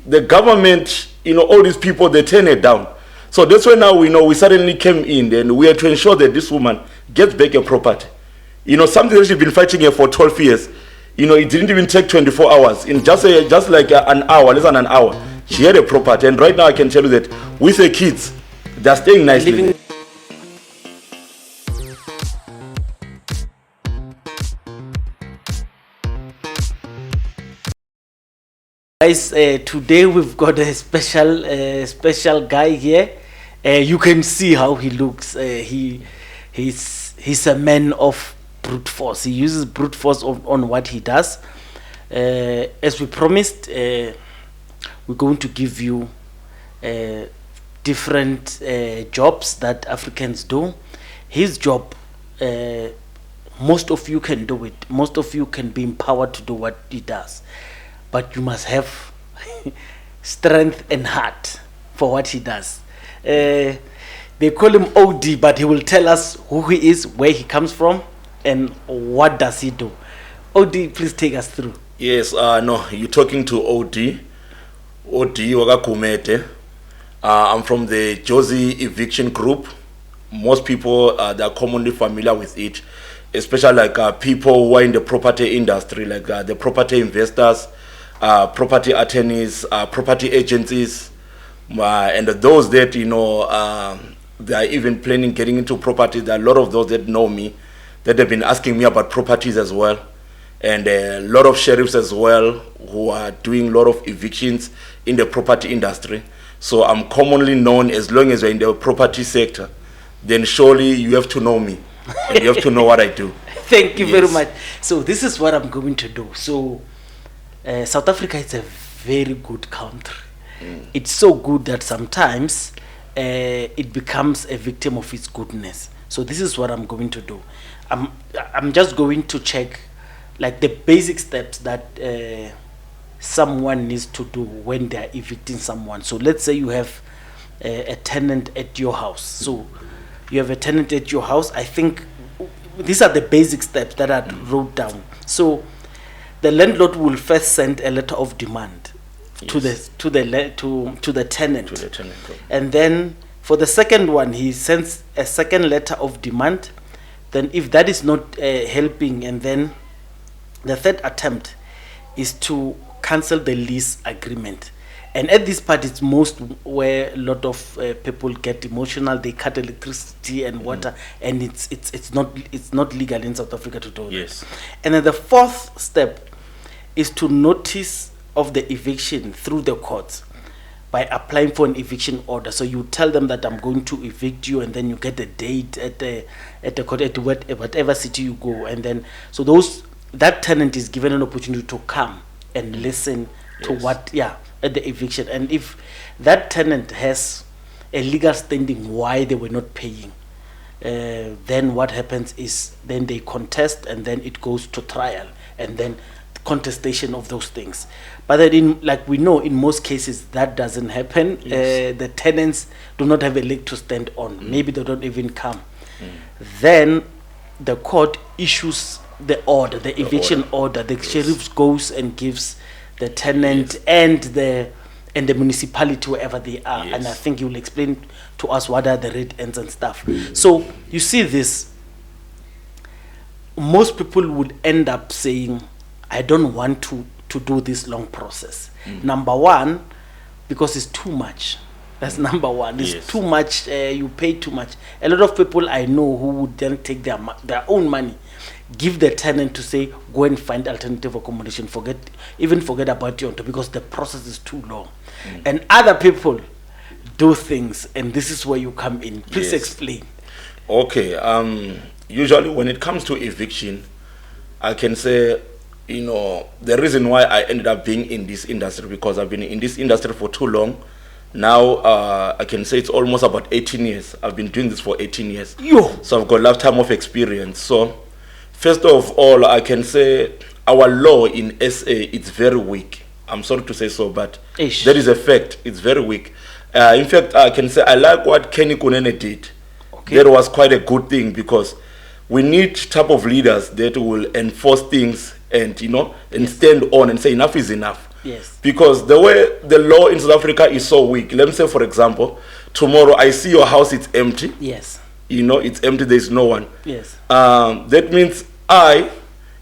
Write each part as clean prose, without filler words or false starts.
the government, all these people, they turn it down. So that's why now we suddenly came in and we had to ensure that this woman gets back her property. Something that she's been fighting here for 12 years. It didn't even take 24 hours. In just like an hour, less than an hour, she had a property. And right now I can tell you that with her kids, they're staying nicely. Guys, today we've got a special guy here. You can see how he looks. He's a man of brute force. He uses brute force on what he does. As we promised, we're going to give you different jobs that Africans do. His job, most of you can do it. Most of you can be empowered to do what he does. But you must have strength and heart for what he does. They call him OD, but he will tell us who he is, where he comes from, and what does he do. OD, please take us through. Yes, no, you're talking to OD Wagakumete. I'm from the Jozi eviction group. Most people they are commonly familiar with it, especially like people who are in the property industry, like the property investors, property attorneys, property agencies, and those that they are even planning getting into property. There are a lot of those that know me, that have been asking me about properties as well, and a lot of sheriffs as well who are doing a lot of evictions in the property industry. So I'm commonly known. As long as you're in the property sector, then surely you have to know me and you have to know what I do. Thank you very much. So this is what I'm going to do. So South Africa is a very good country. It's so good that sometimes it becomes a victim of its goodness. So this is what I'm going to do. I'm just going to check like the basic steps that someone needs to do when they are evicting someone. So let's say you have a tenant at your house. So you have a tenant at your house. I think these are the basic steps that I wrote down. So the landlord will first send a letter of demand to the tenant. And then for the second one, he sends a second letter of demand. Then if that is not helping, and then the third attempt is to cancel the lease agreement. And at this part, it's most where a lot of people get emotional. They cut electricity and water, and it's not legal in South Africa to do that. And then the fourth step is to notice of the eviction through the courts by applying for an eviction order. So you tell them that I'm going to evict you, and then you get a date at the court at whatever city you go, and then so that tenant is given an opportunity to come and listen to what at the eviction. And if that tenant has a legal standing why they were not paying, then what happens is then they contest, and then it goes to trial, and then contestation of those things. But then like we know, in most cases that doesn't happen. The tenants do not have a leg to stand on. Maybe they don't even come. Then the court issues the order, the eviction order. The sheriff goes and gives the tenant and the municipality, wherever they are. And I think you will explain to us what are the red ends and stuff. So you see this, most people would end up saying, I don't want to do this long process. Number one, because it's too much. That's number one. It's too much. You pay too much. A lot of people I know who would then take their own money, give the tenant to say, go and find alternative accommodation. Forget about your own, because the process is too long. And other people do things, and this is where you come in. Please explain. Okay. Usually when it comes to eviction, I can say, the reason why I ended up being in this industry, because I've been in this industry for too long. Now, I can say it's almost about 18 years. I've been doing this for 18 years. So I've got a lifetime of experience. So, first of all, I can say our law in SA, it's very weak. I'm sorry to say so, but that is a fact. It's very weak. In fact, I can say I like what Kenny Kunene did. That was quite a good thing, because we need type of leaders that will enforce things and and stand on and say enough is enough. Yes. Because the way the law in South Africa is so weak. Let me say, for example, tomorrow I see your house, it's empty. Yes. You know, it's empty, there's no one. Yes. That means I,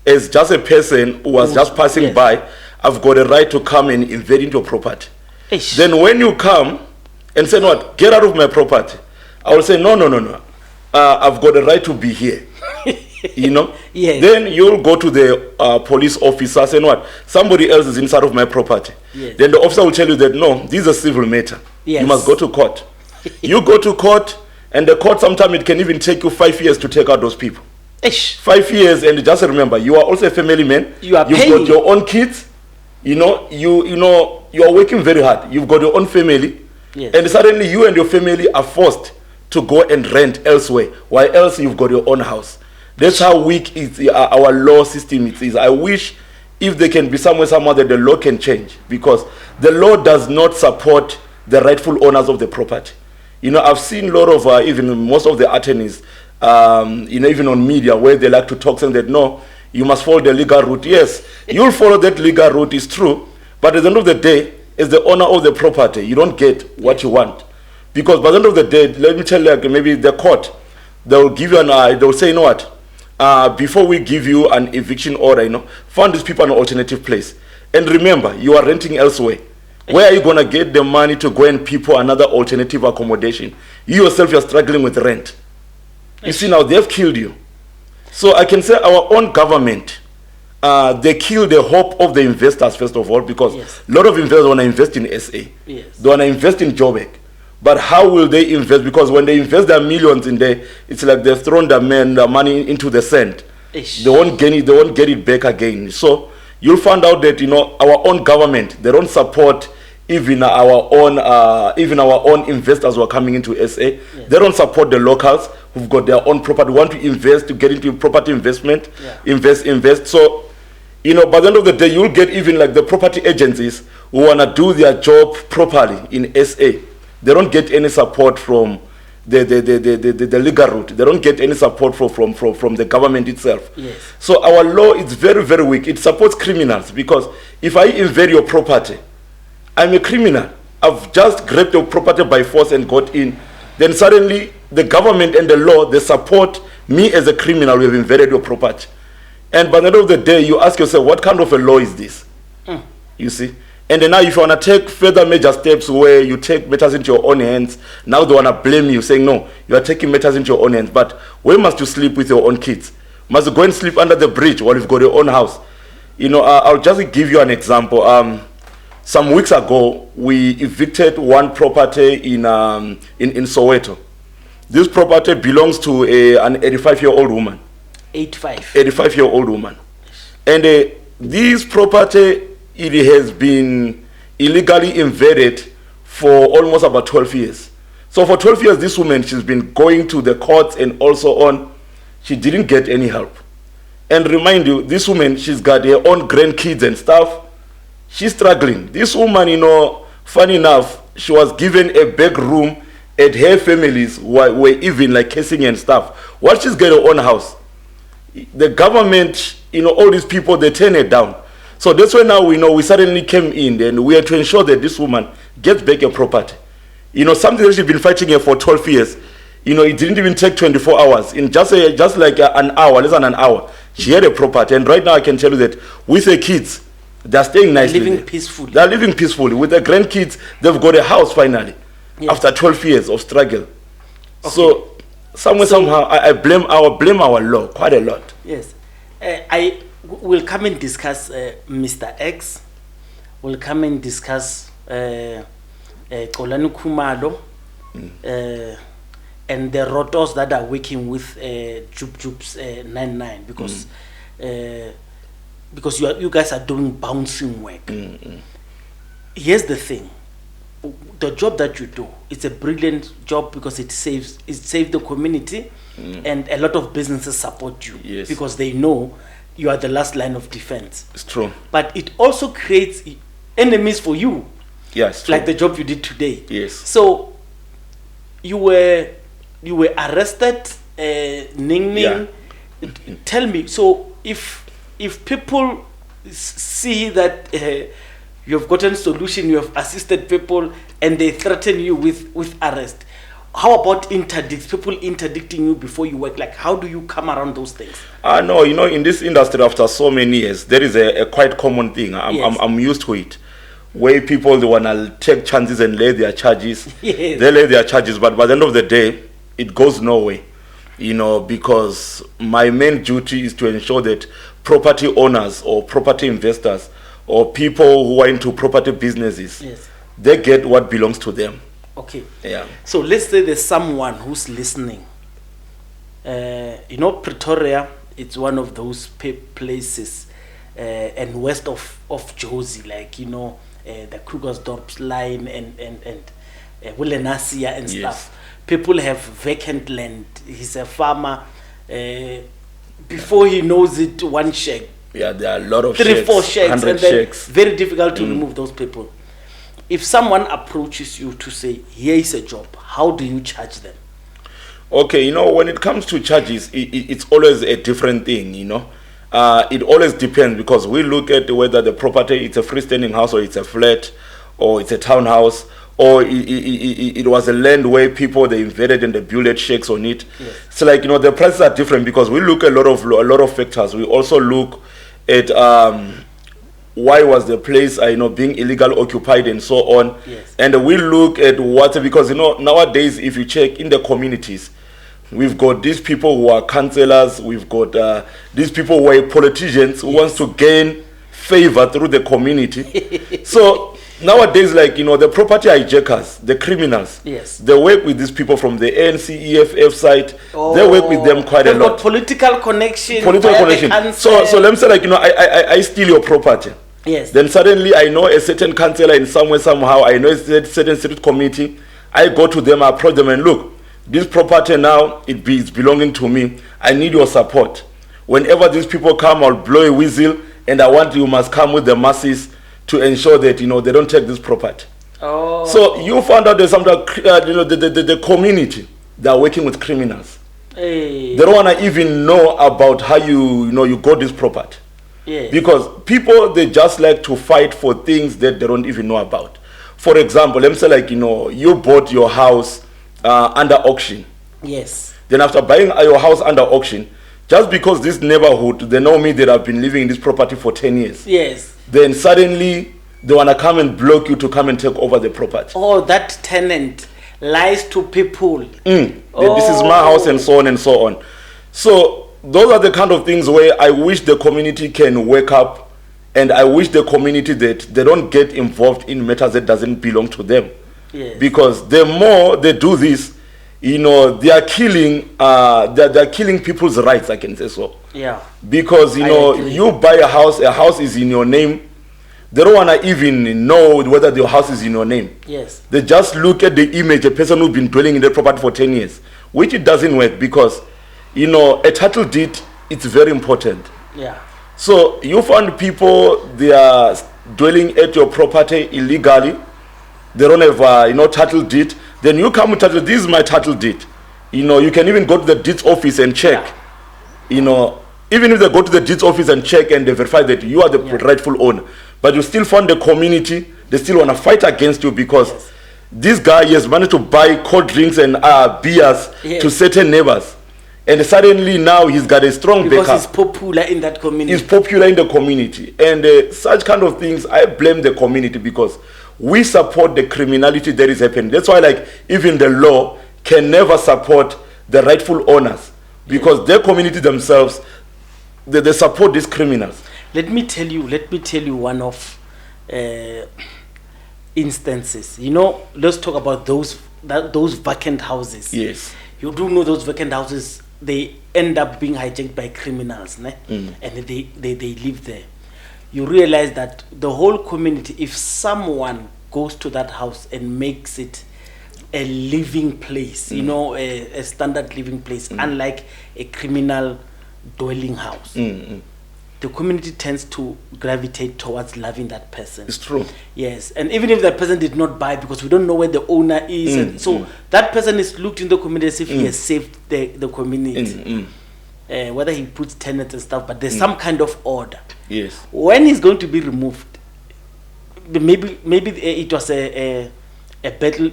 as just a person who was just passing yes. by, I've got a right to come and invade into your property. Ish. Then when you come and say, no, get out of my property, I will say, no. I've got a right to be here. You know? Yes. Then you'll go to the police officer and say, no, somebody else is inside of my property. Yes. Then the officer will tell you that, no, this is a civil matter. Yes. You must go to court. You go to court, and the court, sometimes it can even take you 5 years to take out those people. Ish. 5 years, and just remember, you are also a family man. You've got your own kids. You know, you are working very hard. You've got your own family. Yes. And suddenly you and your family are forced to go and rent elsewhere, while else you've got your own house. That's how weak our law system is. I wish if there can be somewhere that the law can change, because the law does not support the rightful owners of the property. You know, I've seen a lot of even most of the attorneys, you know, even on media, where they like to talk saying that no, you must follow the legal route. Yes, you'll follow that legal route, is true, but at the end of the day, as the owner of the property, you don't get what you want. Because by the end of the day, let me tell you, like, maybe the court, they'll give you they'll say, you know what, before we give you an eviction order, you know, find these people an alternative place. And remember, you are renting elsewhere. Where are you going to get the money to go and people another alternative accommodation? You yourself, you're struggling with rent. You see, now they've killed you. So I can say our own government, they kill the hope of the investors, first of all, because a lot of investors want to invest in SA. Yes. They want to invest in Joburg. But how will they invest? Because when they invest their millions in there, it's like they've thrown the money into the sand. Ish. They won't get it back again. So you'll find out that, you know, our own government, they don't support even our own investors who are coming into SA. Yes. They don't support the locals who've got their own property, want to invest, to get into property investment, invest. So, you know, by the end of the day, you'll get even like the property agencies who want to do their job properly in SA. They don't get any support from the legal route. They don't get any support from the government itself. Yes. So our law is very, very weak. It supports criminals, because if I invade your property, I'm a criminal. I've just grabbed your property by force and got in. Then suddenly the government and the law, they support me as a criminal who have invaded your property. And by the end of the day, you ask yourself, what kind of a law is this? You see? And then now if you want to take further major steps where you take matters into your own hands, now they want to blame you, saying, no, you are taking matters into your own hands. But where must you sleep with your own kids? Must you go and sleep under the bridge while you've got your own house? You know, I'll just give you an example. Some weeks ago, we evicted one property in Soweto. This property belongs to an 85-year-old woman. 85-year-old woman. And this property, it has been illegally invaded for almost about 12 years. So for 12 years, this woman, she's been going to the courts and also on. She didn't get any help. And remind you, this woman, she's got her own grandkids and stuff. She's struggling. This woman, you know, funny enough, she was given a back room at her families were even like casing and stuff. Once she's got her own house, the government, you know, all these people, they turn it down. So that's why now we suddenly came in and we are to ensure that this woman gets back her property. You know, something that she's been fighting here for 12 years. You know, it didn't even take 24 hours. In just like an hour, less than an hour, she had a property. And right now I can tell you that with her kids, they're staying nicely. They're living peacefully. They're living peacefully. With their grandkids, they've got a house finally. Yes. After 12 years of struggle. Okay. So somehow I blame our law quite a lot. Yes. I will come and discuss Mr. X. We'll come and discuss Xolani Khumalo and the rotos that are working with Jub Jub's 99, because you guys are doing bouncing work. Here's the thing. The job that you do, it's a brilliant job because it saves the community, and a lot of businesses support you. Yes. Because they know you are the last line of defense. It's true. But it also creates enemies for you. Yes. Like the job you did today. Yes. So you were arrested, Ning. Yeah. Tell me, so if people see that you have gotten solution, you have assisted people, and they threaten you with arrest. How about interdicts? People interdicting you before you work. Like, how do you come around those things? No, in this industry, after so many years, there is a quite common thing. I'm used to it, where people, they want to take chances and lay their charges. Yes. They lay their charges, but by the end of the day, it goes nowhere. Because my main duty is to ensure that property owners or property investors or people who are into property businesses, yes, they get what belongs to them. Okay. Yeah. So let's say there's someone who's listening. Pretoria, it's one of those places, and west of Jozi, like, the Krugersdorp line and Willenasia and Yes. stuff. People have vacant land. He's a farmer. Before he knows it, one shack. Yeah, there are a lot of 3-4 shacks, 100 and then shacks. very difficult to remove those people. If someone approaches you to say, here is a job, how do you charge them? Okay, when it comes to charges, it's always a different thing, It always depends, because we look at whether the property, it's a freestanding house, or it's a flat, or it's a townhouse, or it was a land where people, they invaded and they built shacks on it. Yes. So, like, the prices are different, because we look at a lot of factors. We also look at why was the place being illegal occupied and so on. Yes. And we look at what, because nowadays, if you check in the communities, we've got these people who are councillors, we've got these people who are politicians who wants to gain favor through the community. So nowadays, like, the property hijackers, the criminals, yes, they work with these people from the ANC, EFF side. They work with them quite a they've lot. got political connection. So let me say, like, I steal your property. Yes. Then suddenly I know a certain councillor in somewhere, somehow, I know a certain street committee. I go to them, I approach them, and look, this property now, it's belonging to me. I need your support. Whenever these people come, I'll blow a whistle, and I want you must come with the masses to ensure that, they don't take this property. Oh. So you found out there's some, the community, they are working with criminals. Hey. They don't want to even know about how you got this property. Yes. Because people, they just like to fight for things that they don't even know about. For example, let me say, like, you bought your house under auction. Yes. Then after buying your house under auction, just because this neighborhood, they know me that I've been living in this property for 10 years. Yes. Then suddenly, they want to come and block you to come and take over the property. Oh, that tenant lies to people. This is my house, and so on and so on. So those are the kind of things where I wish the community can wake up, and I wish the community that they don't get involved in matters that doesn't belong to them. Yes. Because the more they do this, they are killing they're killing people's rights, I can say so. Yeah. Because you buy a house is in your name. They don't want to even know whether the house is in your name. Yes. They just look at the image, a person who's been dwelling in that property for 10 years, which it doesn't work, because a title deed, it's very important. Yeah. So you find people, they are dwelling at your property illegally. They don't have title deed. Then you come with title. This is my title deed. You can even go to the deeds office and check. Yeah. Even if they go to the deeds office and check and they verify that you are the rightful owner, but you still find the community, they still want to fight against you, because this guy has managed to buy cold drinks and beers to certain neighbors. And suddenly now he's got a strong backup. Because he's popular in that community. He's popular in the community. And such kind of things, I blame the community, because we support the criminality that is happening. That's why, like, even the law can never support the rightful owners, because their community themselves, they support these criminals. Let me tell you one of instances. Let's talk about those vacant houses. Yes. You do know those vacant houses, they end up being hijacked by criminals, and they live there. You realize that the whole community, if someone goes to that house and makes it a living place, a standard living place, unlike a criminal dwelling house, the community tends to gravitate towards loving that person. It's true. Yes, and even if that person did not buy, because we don't know where the owner is, and so that person is looked in the community as if he has saved the community. Whether he puts tenants and stuff, but there's some kind of order. Yes. When he's going to be removed, maybe it was a battle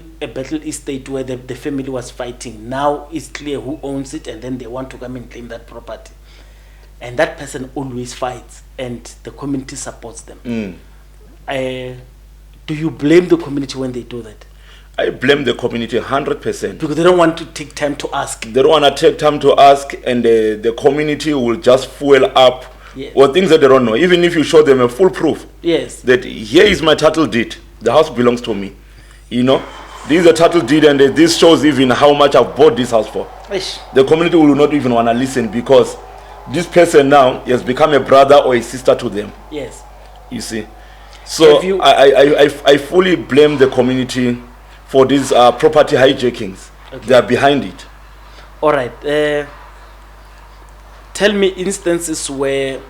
estate where the family was fighting. Now it's clear who owns it, and then they want to come and claim that property, and that person always fights, and the community supports them. Do you blame the community when they do that? I blame the community 100%. Because they don't want to take time to ask. They don't want to take time to ask, and the community will just fuel up or things that they don't know. Even if you show them a full proof that here is my title deed, the house belongs to me. You know, this is a title deed, and this shows even how much I've bought this house for. Ish. The community will not even want to listen, because this person now has become a brother or a sister to them. Yes. You see. So I fully blame the community for these property hijackings. Okay. They are behind it. All right. Tell me instances where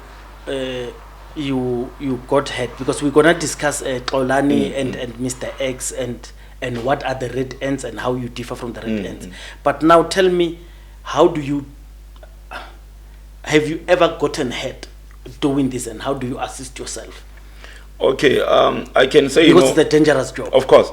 you got hurt, because we're gonna discuss Xolani and Mr. X and what are the red ends and how you differ from the red ends. But now tell me, have you ever gotten hurt doing this, and how do you assist yourself? Okay, I can say, because it's a dangerous job. Of course.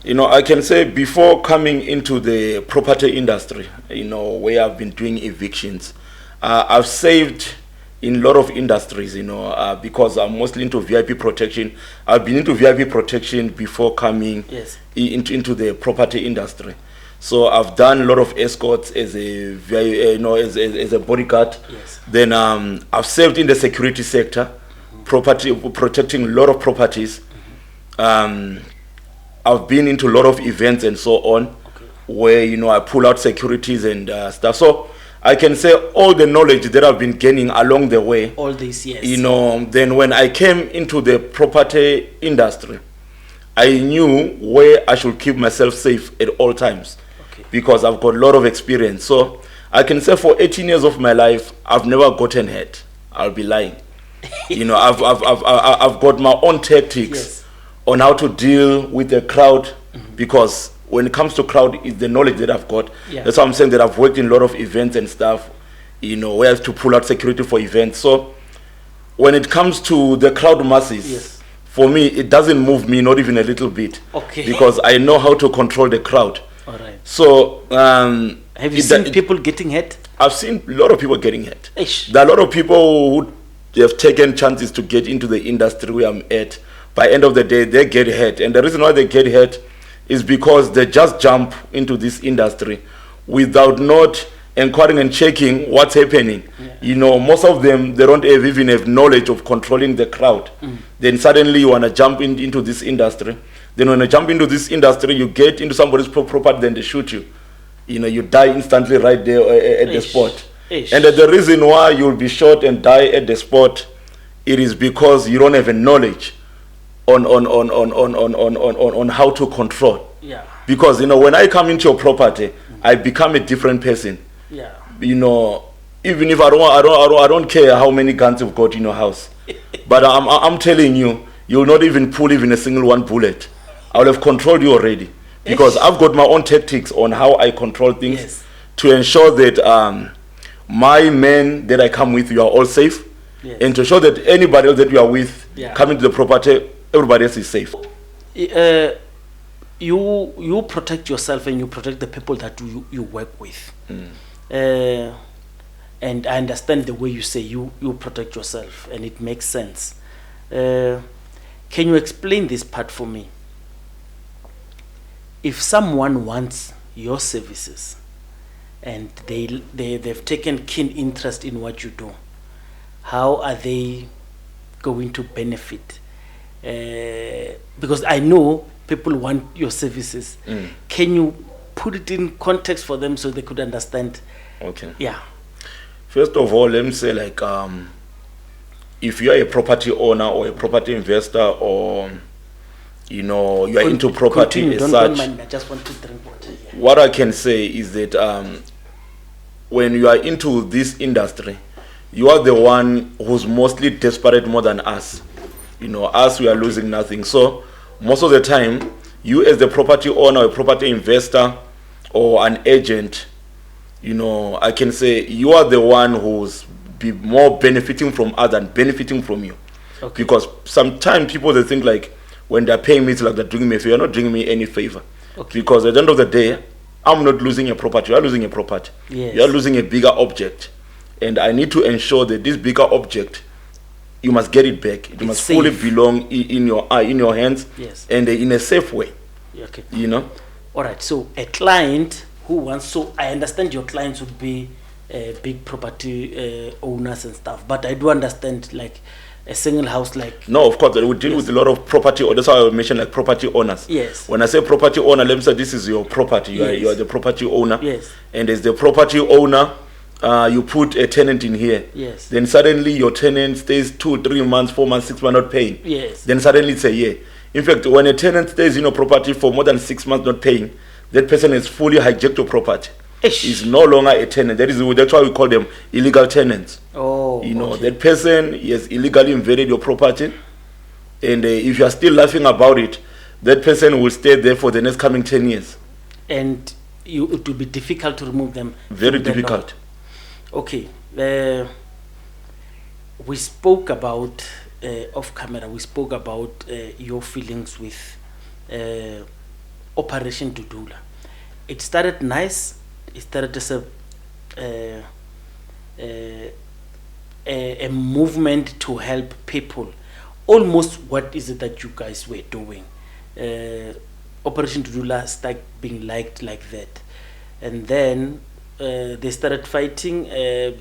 You know, I can say before coming into the property industry, you know, where I've been doing evictions, I've saved in a lot of industries, you know, because I'm mostly into VIP protection. I've been into VIP protection before coming into the property industry. So I've done a lot of escorts as a as a bodyguard. Yes. Then I've served in the security sector, protecting a lot of properties. I've been into a lot of events and so on, where, you know, I pull out securities and stuff. So I can say all the knowledge that I've been gaining along the way, all these years, you know, then when I came into the property industry, I knew where I should keep myself safe at all times, because I've got a lot of experience. So I can say for 18 years of my life, I've never gotten hurt. I'll be lying. You know, I've got my own tactics on how to deal with the crowd, because when it comes to crowd, it's the knowledge that I've got. That's why I'm saying that I've worked in a lot of events and stuff, you know, where I have to pull out security for events. So when it comes to the crowd masses, for me, it doesn't move me, not even a little bit, because I know how to control the crowd. All right. So have you seen people getting hurt? I've seen a lot of people getting hurt. Ish. There are a lot of people who have taken chances to get into the industry where I'm at. By end of the day, they get hurt. And the reason why they get hurt is because they just jump into this industry without not inquiring and checking what's happening. You know, most of them, they don't even have knowledge of controlling the crowd. Then suddenly you want to jump into this industry. Then when you jump into this industry, you get into somebody's property, then they shoot you. You know, you die instantly right there at the spot. And the reason why you'll be shot and die at the spot, it is because you don't have a knowledge on how to control. Because, you know, when I come into your property, I become a different person. You know, even if I don't care how many guns you've got in your house, but I'm telling you, you'll not even pull even a single one bullet. I'll have controlled you already, because I've got my own tactics on how I control things to ensure that my men that I come with, you are all safe, and to ensure that anybody else that you are with coming to the property, everybody else is safe. You protect yourself and you protect the people that you work with. And I understand the way you say you protect yourself, and it makes sense. Can you explain this part for me? If someone wants your services and they've taken keen interest in what you do, how are they going to benefit? Because I know people want your services. Can you put it in context for them so they could understand? First of all, let me say, like, if you are a property owner or a property investor, or, you know, you are into property as such, don't mind, I just want to drink water. What I can say is that when you are into this industry, you are the one who's mostly desperate more than us. You know, us, we are losing nothing. So most of the time, you as the property owner, a property investor, or an agent, you know, I can say you are the one who's be more benefiting from us than benefiting from you. Because sometimes people, they think like, when they're paying me, it's like they're doing me a favor. You're not doing me any favor. Okay. Because at the end of the day, I'm not losing a property. You're losing a property. Yes. You're losing a bigger object. And I need to ensure that this bigger object, you must get it back. It must safe. fully belong in your hands. Yes. And in a safe way. Okay. You know? All right. So a client who wants, so I understand your clients would be big property owners and stuff, but I do understand like a single house like. No, of course, we deal with a lot of property, or that's why I mentioned like property owners. Yes. When I say property owner, let me say this is your property. Yes. You are the property owner. Yes. And as the property owner, you put a tenant in here. Yes. Then suddenly your tenant stays 2, 3 months, 4 months, 6 months not paying. Yes. Then suddenly it's a year. In fact, when a tenant stays in your property for more than 6 months not paying, that person is fully hijacked your property. Ish. Is no longer a tenant. That's why we call them illegal tenants. Oh. You know, okay. that person has illegally invaded your property, and if you are still laughing about it, that person will stay there for the next coming 10 years. And it will be difficult to remove them. Very from the difficult. law. Okay. We spoke about off camera. We spoke about your feelings with Operation Dudula. It started nice. It started as a movement to help people. Almost what is it that you guys were doing? Operation Dudula started being liked like that. And then they started fighting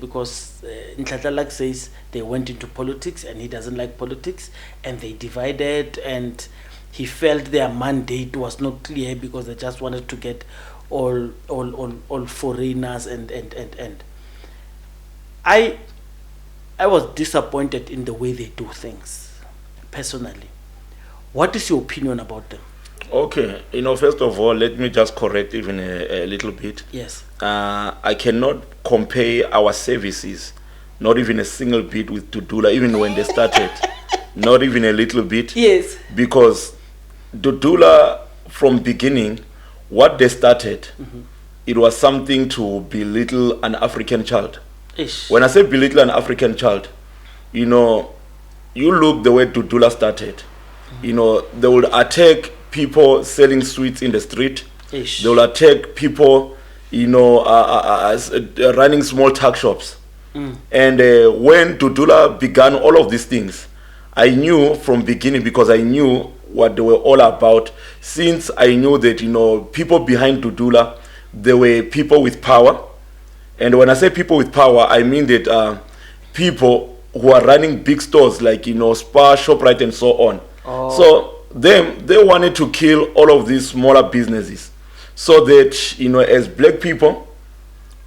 because Ntlatlala says they went into politics and he doesn't like politics, and they divided, and he felt their mandate was not clear because they just wanted to get all foreigners and I was disappointed in the way they do things personally. What is your opinion about them? Okay, first of all, let me just correct even a little bit. Yes. I cannot compare our services, not even a single bit, with Dudula, even when they started. Not even a little bit. Yes. Because Dudula, from beginning, what they started, it was something to belittle an African child. Ish. When I say belittle an African child, you look the way Dudula started. They would attack people selling sweets in the street. Ish. They will attack people, running small tuck shops. And when Dudula began all of these things, I knew from beginning, because I knew what they were all about, since I knew that, people behind Dudula, they were people with power. And when I say people with power, I mean that people who are running big stores like, Spar, ShopRite, and so on. Oh. So they wanted to kill all of these smaller businesses, so that as black people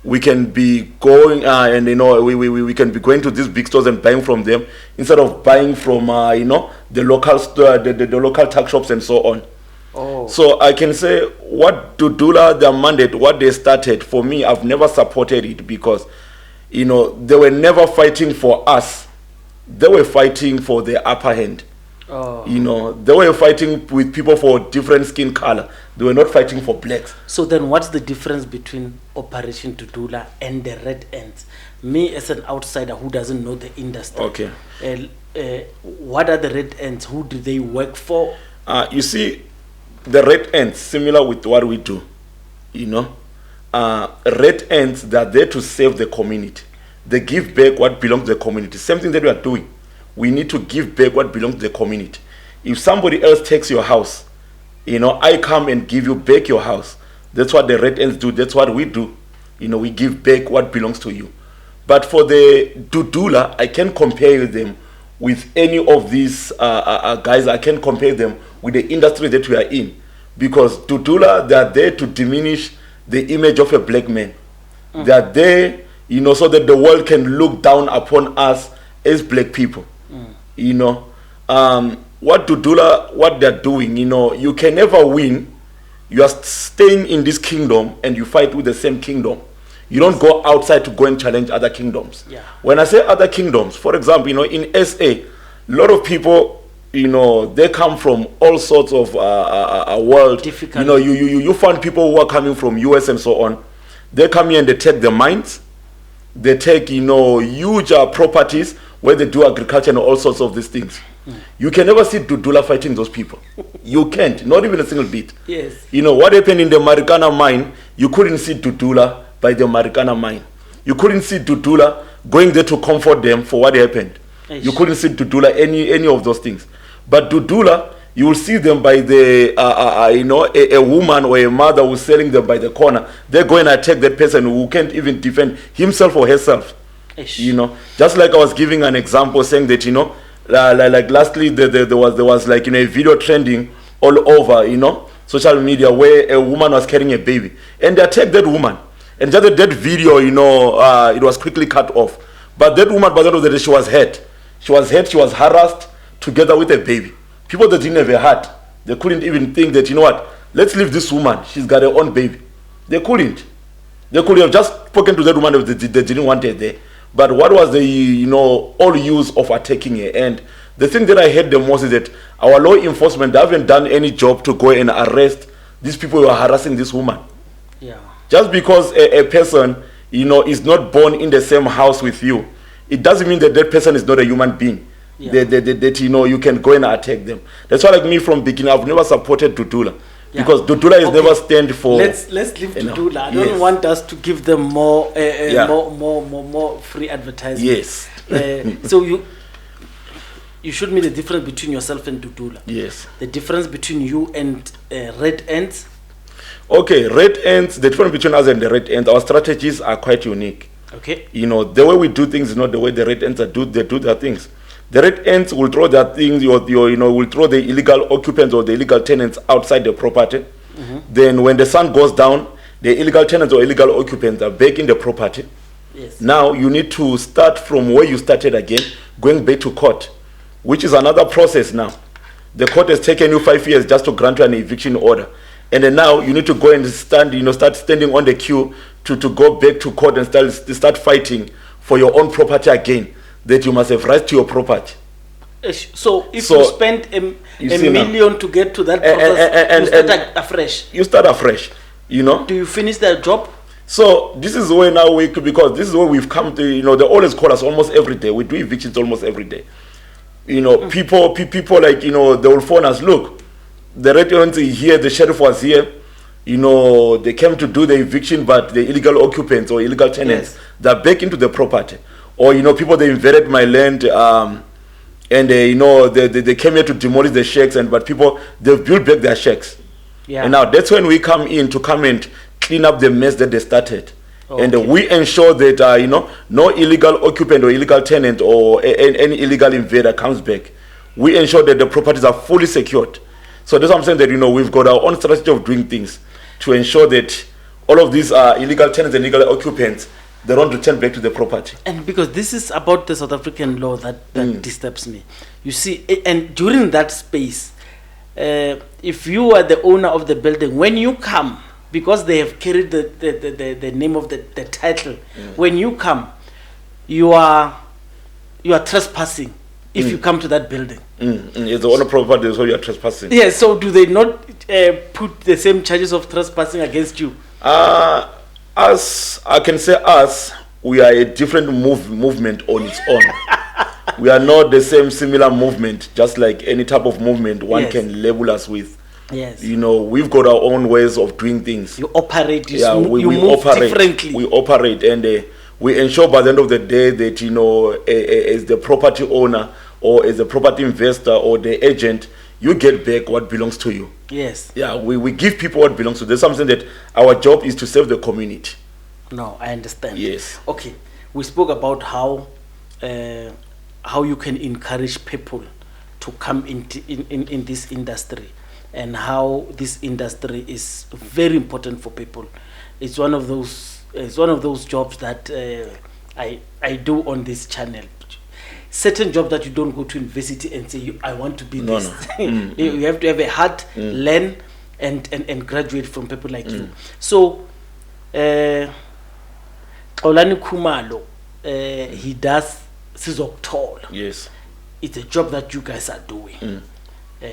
we can be going we can be going to these big stores and buying from them, instead of buying from the local store, the local tuck shops and so on. Oh. So I can say what Dudula, their mandate, what they started, for me, I've never supported it, because they were never fighting for us. They were fighting for the upper hand. Oh. They were fighting with people for different skin color. They were not fighting for blacks. So then what's the difference between Operation Dudula and the Red Ants? Me as an outsider who doesn't know the industry. Okay. What are the Red Ants? Who do they work for? You see, the Red Ants, similar with what we do. Red Ants, they're there to save the community. They give back what belongs to the community. Same thing that we are doing. We need to give back what belongs to the community. If somebody else takes your house, I come and give you back your house. That's what the Red Ants do. That's what we do. We give back what belongs to you. But for the Dudula, I can't compare them with any of these guys. I can't compare them with the industry that we are in. Because Dudula, they are there to diminish the image of a black man. They are there, so that the world can look down upon us as black people. What Dudula, what they're doing, you can never win. You are staying in this kingdom and you fight with the same kingdom. You don't go outside to go and challenge other kingdoms. Yeah. When I say other kingdoms, for example, in SA, a lot of people, they come from all sorts of world. Difficult. You find people who are coming from US and so on. They come here and they take the mines. They take, huge properties where they do agriculture and all sorts of these things. You can never see Dudula fighting those people. You can't, not even a single bit. Yes. You know, what happened in the Marikana mine, you couldn't see Dudula by the Marikana mine. You couldn't see Dudula going there to comfort them for what happened. Eish. You couldn't see Dudula any of those things. But Dudula, you will see them by the, a woman or a mother who's selling them by the corner. They're going to attack that person who can't even defend himself or herself. Eish. You know, just like I was giving an example saying that, you know, like lastly there was like, you know, a video trending all over, you know, social media where a woman was carrying a baby and they attacked that woman. And just that video, you know, it was quickly cut off. But that woman, by the end of the day, she was hurt. She was hurt, she was harassed together with a baby. People that didn't have a heart, they couldn't even think that, you know what, let's leave this woman, she's got her own baby. They couldn't. They could have just spoken to that woman if they didn't want her there. But what was the, you know, all use of attacking her? And the thing that I hate the most is that our law enforcement, they haven't done any job to go and arrest these people who are harassing this woman. Yeah. Just because a person, you know, is not born in the same house with you, it doesn't mean that that person is not a human being. Yeah. That you know, you can go and attack them. That's why, like me from beginning, I've never supported Dudula. Yeah. Because Dudula is never stand for. Let's leave Dudula. I don't want us to give them more more free advertising. Yes. So you showed me the difference between yourself and Dudula. Yes. The difference between you and Red Ants. Okay, Red Ants. The difference between us and the Red Ants, our strategies are quite unique. Okay. You know, the way we do things is not the way the Red Ants do their things. The Red Ants will throw their things, will throw the illegal occupants or the illegal tenants outside the property. Then when the sun goes down, the illegal tenants or illegal occupants are back in the property. Yes. Now you need to start from where you started again, going back to court, which is another process now. The court has taken you 5 years just to grant you an eviction order. And then now you need to go and start standing on the queue to go back to court and start fighting for your own property again, that you must have rights to your property. So if you spend a million to get to that process, you start afresh. You start afresh, you know. Do you finish that job? So this is where now because this is where we've come to, you know, they always call us almost every day. We do evictions almost every day. You know, people like, you know, they will phone us, look, the Red Ants is here, the sheriff was here, you know, they came to do the eviction, but the illegal occupants or illegal tenants, they're back into the property. Or, you know, people, they invaded my land, and you know, they came here to demolish the shacks, but people, they've built back their shacks. Yeah. And now that's when we come in to come and clean up the mess that they started. Okay. And we ensure that, you know, no illegal occupant or illegal tenant or any illegal invader comes back. We ensure that the properties are fully secured. So that's what I'm saying, that, you know, we've got our own strategy of doing things to ensure that all of these illegal tenants and illegal occupants, they don't return back to the property. And because this is about the South African law that disturbs me. You see, and during that space, if you are the owner of the building, when you come, because they have carried the name of the title, when you come, you are trespassing if you come to that building. It's the owner property, so you are trespassing. Yeah, so do they not put the same charges of trespassing against you? Us, I can say us, we are a different movement on its own. We are not the same similar movement, just like any type of movement one can label us with. Yes. You know, we've got our own ways of doing things. You operate, we move operate differently. We operate, and we ensure by the end of the day that, you know, as the property owner or as a property investor or the agent, you get back what belongs to you. Yes. Yeah, we give people what belongs to them. There's something that our job is to serve the community. No, I understand. Yes. Okay, we spoke about how you can encourage people to come in this industry, and how this industry is very important for people. It's one of those jobs that I do on this channel. Certain job that you don't go to university and say, I want to be this. No. You have to have a heart, learn, and graduate from people like you. So, Xolani Khumalo, he does Sizokuthola. Yes. It's a job that you guys are doing.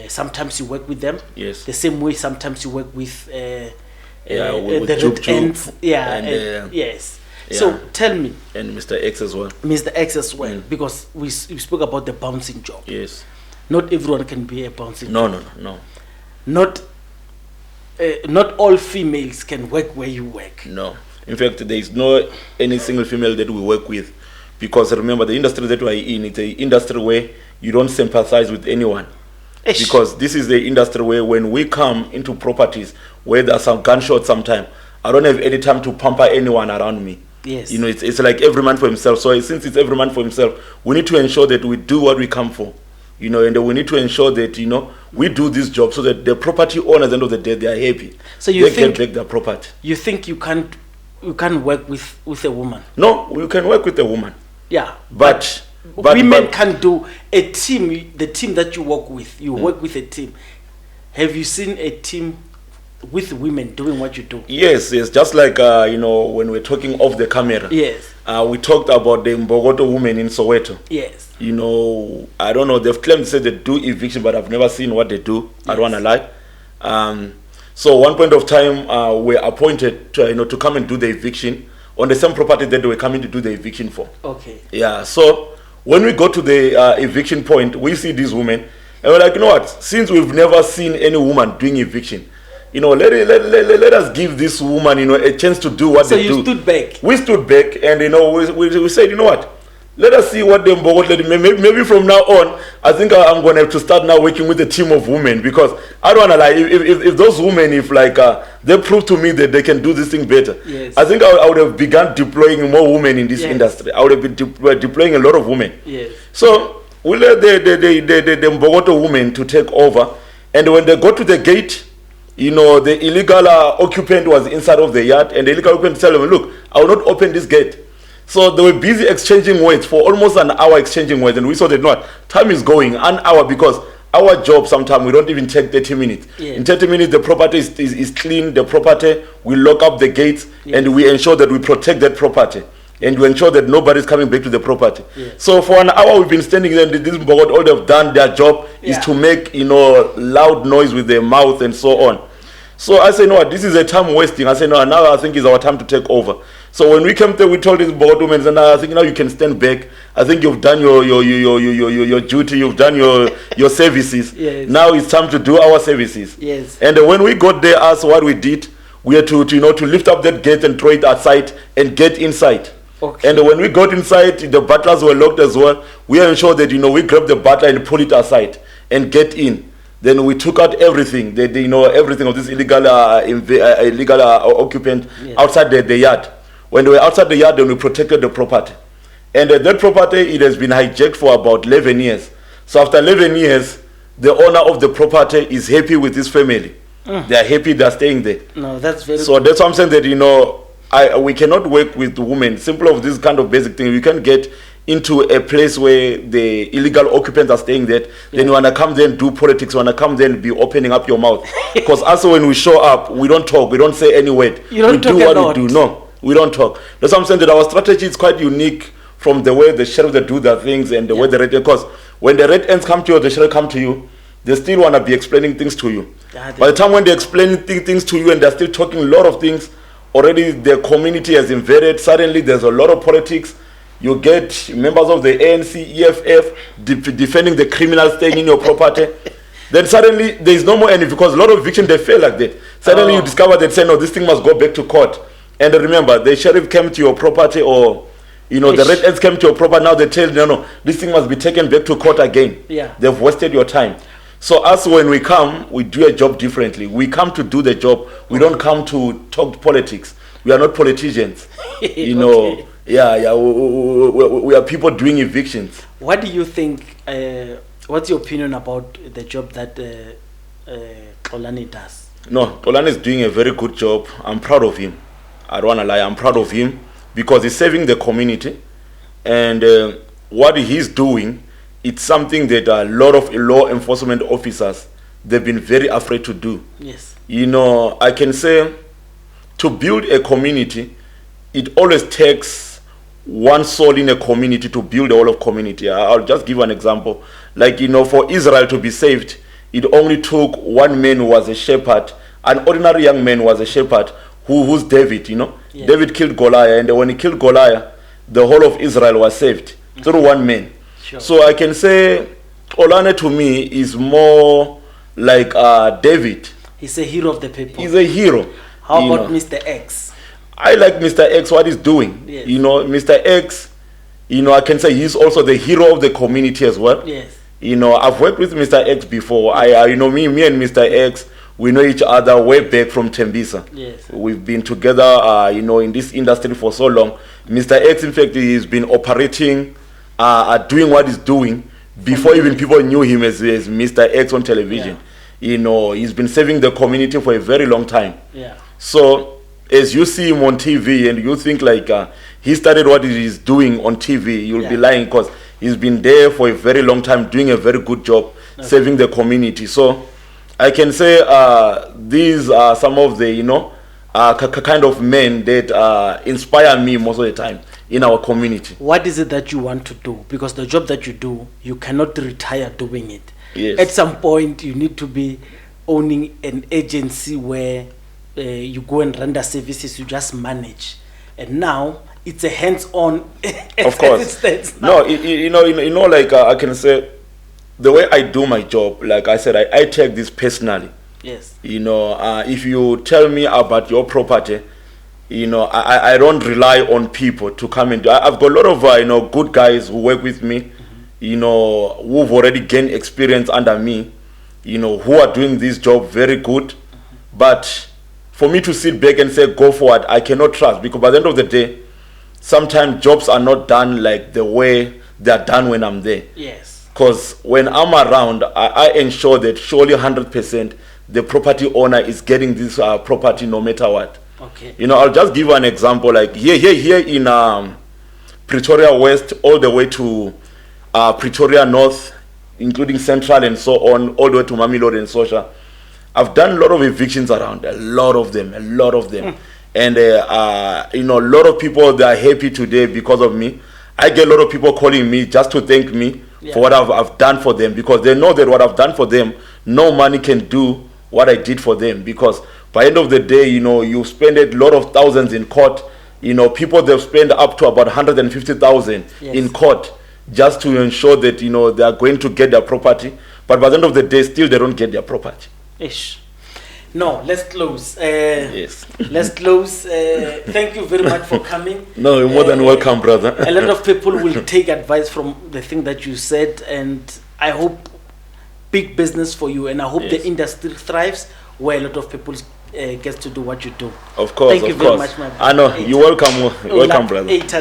Sometimes you work with them. Yes. The same way sometimes you work with the Jub Red Ants. Yes. Yeah. So tell me. And Mr. X as well. Mr. X as well, because we spoke about the bouncing job. Yes. not everyone can be a bouncing. No. Not all females can work where you work. No. In fact, there is no any single female that we work with, because remember, the industry that we are in, it's an industry where you don't sympathize with anyone. Eish. Because this is the industry where when we come into properties where there are some gunshots sometime, I don't have any time to pamper anyone around me. Yes. You know, it's like every man for himself. So since it's every man for himself, we need to ensure that we do what we come for. You know, and we need to ensure that, you know, we do this job so that the property owners at the end of the day, they are happy. So you they get back their property. You think you can't work with a woman? No, you can work with a woman. Yeah. But women can do a team. The team that you work with, you work with a team. Have you seen a team with women doing what you do? Yes. Just like you know, when we're talking off the camera. Yes. We talked about the Mbogoto women in Soweto. Yes. You know, I don't know. They've claimed to say they do eviction, but I've never seen what they do. Yes. I don't want to lie. So one point of time, we're appointed to come and do the eviction on the same property that they were coming to do the eviction for. Okay. Yeah. So when we go to the eviction point, we see these women, and we're like, you know what? Since we've never seen any woman doing eviction, you know, let us give this woman, you know, a chance to do what they do. So you stood back. We stood back, and you know, we said, you know what? Let us see what maybe from now on, I think I'm going to have to start now working with a team of women, because I don't want to lie. If those women, if like they prove to me that they can do this thing better, yes. I think I would have begun deploying more women in this industry. I would have been deploying a lot of women. Yes. So we let the Mbogoto women to take over, and when they got to the gate, you know, the illegal occupant was inside of the yard, and the illegal occupant tell them, look, I will not open this gate. So they were busy exchanging words for almost an hour, exchanging words, and we saw that no, time is going, an hour, because our job sometimes we don't even take 30 minutes. Yeah. In 30 minutes, the property is clean, the property, we lock up the gates, and we ensure that we protect that property, and we ensure that nobody's coming back to the property. Yeah. So for an hour, we've been standing there, and this Mbogot, all they've done, their job is to make, you know, loud noise with their mouth and so on. So I say, no, this is a time wasting. I say, no, now I think it's our time to take over. So when we came there, we told these board women, and I think now you can stand back. I think you've done your duty, you've done your services. Yes. Now it's time to do our services. Yes. And when we got there, asked what we did, we had to lift up that gate and throw it outside and get inside. Okay. And when we got inside, the butlers were locked as well. We ensured that, you know, we grabbed the butler and pull it aside and get in. Then we took out everything, everything of this illegal occupant outside the yard. When they were outside the yard, then we protected the property. And that property, it has been hijacked for about 11 years. So after 11 years, the owner of the property is happy with his family. They are happy they are staying there. No, that's very So that's why I'm saying that, you know, we cannot work with women. Simple of this kind of basic thing. We can get into a place where the illegal occupants are staying there. Then you want to come there and do politics. You want to come there and be opening up your mouth. Because also when we show up, we don't talk. We don't say any word. You don't we talk do what about. we do. No, we don't talk. That's why I'm saying that our strategy is quite unique from the way the sheriff they do their things and the way the red, because when the red ends come to you, the sheriff come to you, they still want to be explaining things to you. By the time when they explain things to you and they're still talking a lot of things, already the community has invaded. Suddenly there's a lot of politics. You get members of the ANC, EFF defending the criminals staying in your property. Then suddenly there is no more any, because a lot of evictions they fail like that. Suddenly you discover that say no, this thing must go back to court. And remember, the sheriff came to your property, or you know, the red ends came to your property. Now they tell you, no, this thing must be taken back to court again. Yeah. They've wasted your time. So us, when we come, we do a job differently. We come to do the job. We don't come to talk politics. We are not politicians. You know, we are people doing evictions. What do you think, what's your opinion about the job that Xolani does? No, Xolani is doing a very good job. I'm proud of him. I don't want to lie. I'm proud of him because he's saving the community. And what he's doing, it's something that a lot of law enforcement officers, they've been very afraid to do. Yes. You know, I can say to build a community, it always takes one soul in a community to build a whole of community. I'll just give an example. Like, you know, for Israel to be saved, it only took one man who was a shepherd. An ordinary young man was a shepherd who's David, you know. Yes. David killed Goliath, and when he killed Goliath, the whole of Israel was saved through one man. Sure. So I can say Xolani to me is more like David. He's a hero of the people. He's a hero. How about Mr. X? I like Mr. X, what he's doing. Yes. Mr. X, I can say he's also the hero of the community as well. Yes. I've worked with Mr. X before. Me and Mr. X, we know each other way back from Tembisa. Yes. We've been together, in this industry for so long. Mr. X, in fact, he's been operating, doing what he's doing before even people knew him as Mr. X on television. Yeah. He's been serving the community for a very long time. Yeah. So, as you see him on TV and you think like he started what he is doing on TV, you'll be lying, because he's been there for a very long time doing a very good job serving the community. So I can say these are some of the kind of men that inspire me most of the time in our community. What is it that you want to do? Because the job that you do, you cannot retire doing it. Yes. At some point you need to be owning an agency where you go and render services, you just manage, and now it's a hands-on. Of course. No, like I can say, the way I do my job, like I said, I take this personally. Yes. If you tell me about your property, I don't rely on people to come and do. I've got a lot of good guys who work with me, who've already gained experience under me, who are doing this job very good, but for me to sit back and say go forward, I cannot trust, because by the end of the day, sometimes jobs are not done like the way they are done when I'm there. Yes. Because when I'm around, I ensure that surely 100% the property owner is getting this property no matter what. Okay. I'll just give you an example. Like here in Pretoria West, all the way to Pretoria North, including Central and so on, all the way to Mamelodi and Sosha. I've done a lot of evictions around, a lot of them. And a lot of people, they are happy today because of me. I get a lot of people calling me just to thank me for what I've done for them, because they know that what I've done for them, no money can do what I did for them. Because by the end of the day, you spend a lot of thousands in court. People, they've spent up to about 150,000 in court just to ensure that, they are going to get their property. But by the end of the day, still they don't get their property. Ish. No, let's close. Yes. Let's close. Thank you very much for coming. No, you're more than welcome, brother. A lot of people will take advice from the thing that you said, and I hope big business for you, and I hope the industry thrives where a lot of people get to do what you do. Of course, Thank you very much, my brother. I know. You're welcome. Welcome, brother.